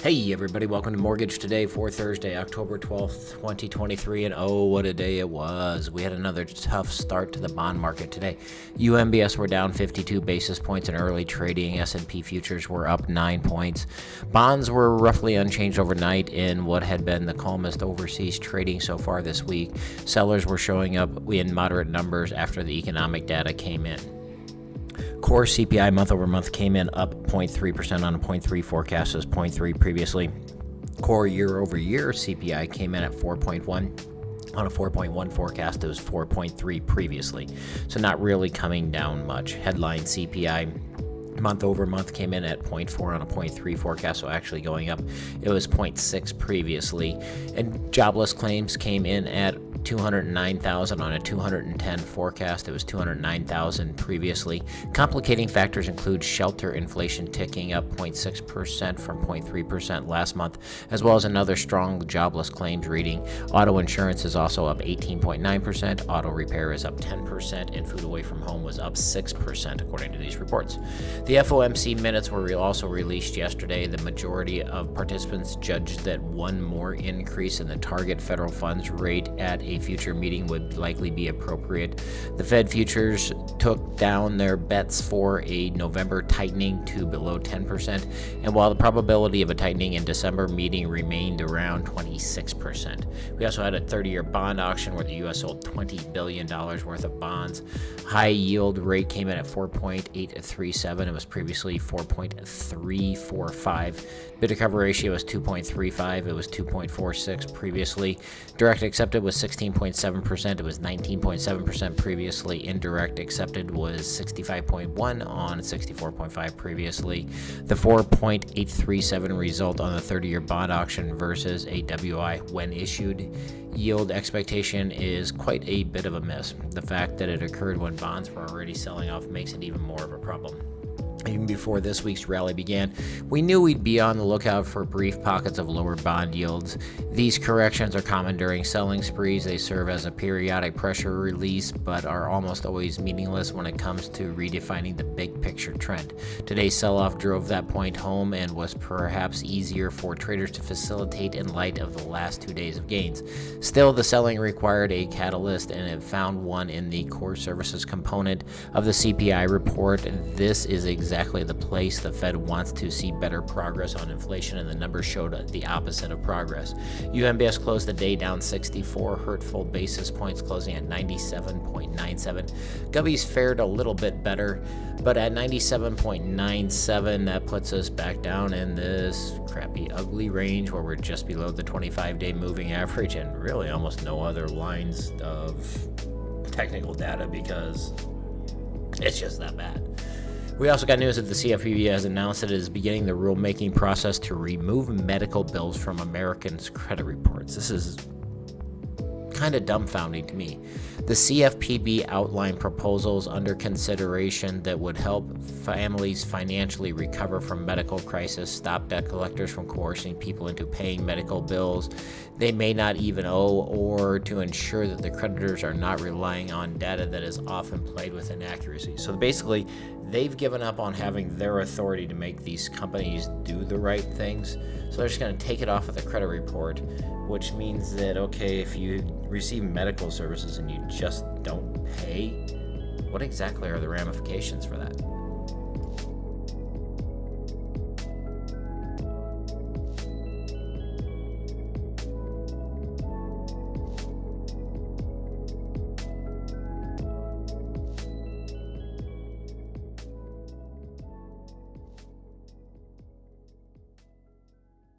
Hey everybody, welcome to Mortgage Today for Thursday, October 12th, 2023, and oh, what a day it was. We had another tough start to the bond market today. UMBS were down 52 basis points in early trading. S&P Futures were up 9 points. Bonds were roughly unchanged overnight in what had been the calmest overseas trading so far this week. Sellers were showing up in moderate numbers after the economic data came in. Core CPI month over month came in up 0.3% on a 0.3 forecast as 0.3 previously. Core year over year CPI came in at 4.1 on a 4.1 forecast. It was 4.3 previously. So not really coming down much. Headline CPI month over month came in at 0.4 on a 0.3 forecast, so actually going up. It was 0.6 previously. And jobless claims came in at 209,000 on a 210 forecast. It was 209,000 previously. Complicating factors include shelter inflation ticking up 0.6% from 0.3% last month, as well as another strong jobless claims reading. Auto insurance is also up 18.9%. Auto repair is up 10%, and food away from home was up 6%, according to these reports. The FOMC minutes were also released yesterday. The majority of participants judged that one more increase in the target federal funds rate at a future meeting would likely be appropriate. The Fed futures took down their bets for a November tightening to below 10%, and while the probability of a tightening in December meeting remained around 26%. We also had a 30-year bond auction where the U.S. sold $20 billion worth of bonds. High yield rate came in at 4.837. It was previously 4.345. Bid to cover ratio was 2.35. It was 2.46 previously. Direct accepted was 16.7%. It was 19.7% previously. Indirect accepted was 65.1 on 64.5 previously. The 4.837 result on the 30-year bond auction versus a WI when issued yield expectation is quite a bit of a miss. The fact that it occurred when bonds were already selling off makes it even more of a problem. Even before this week's rally began, we knew we'd be on the lookout for brief pockets of lower bond yields. These corrections are common during selling sprees. They serve as a periodic pressure release, but are almost always meaningless when it comes to redefining the big picture trend. Today's sell-off drove that point home and was perhaps easier for traders to facilitate in light of the last 2 days of gains. Still, the selling required a catalyst, and it found one in the core services component of the CPI report. This is exactly the place the Fed wants to see better progress on inflation, and the numbers showed the opposite of progress. UMBS closed the day down 64 hurtful basis points, closing at 97.97. Govies fared a little bit better, but at 97.97, that puts us back down in this crappy, ugly range where we're just below the 25-day moving average and really almost no other lines of technical data because it's just that bad. We also got news that the CFPB has announced that it is beginning the rulemaking process to remove medical bills from Americans' credit reports. This is kind of dumbfounding to me. The CFPB outlined proposals under consideration that would help families financially recover from medical crisis, stop debt collectors from coercing people into paying medical bills they may not even owe, or to ensure that the creditors are not relying on data that is often played with inaccuracy. So basically, they've given up on having their authority to make these companies do the right things. So they're just going to take it off of the credit report, which means that, okay, if you receive medical services and you just don't pay, what exactly are the ramifications for that?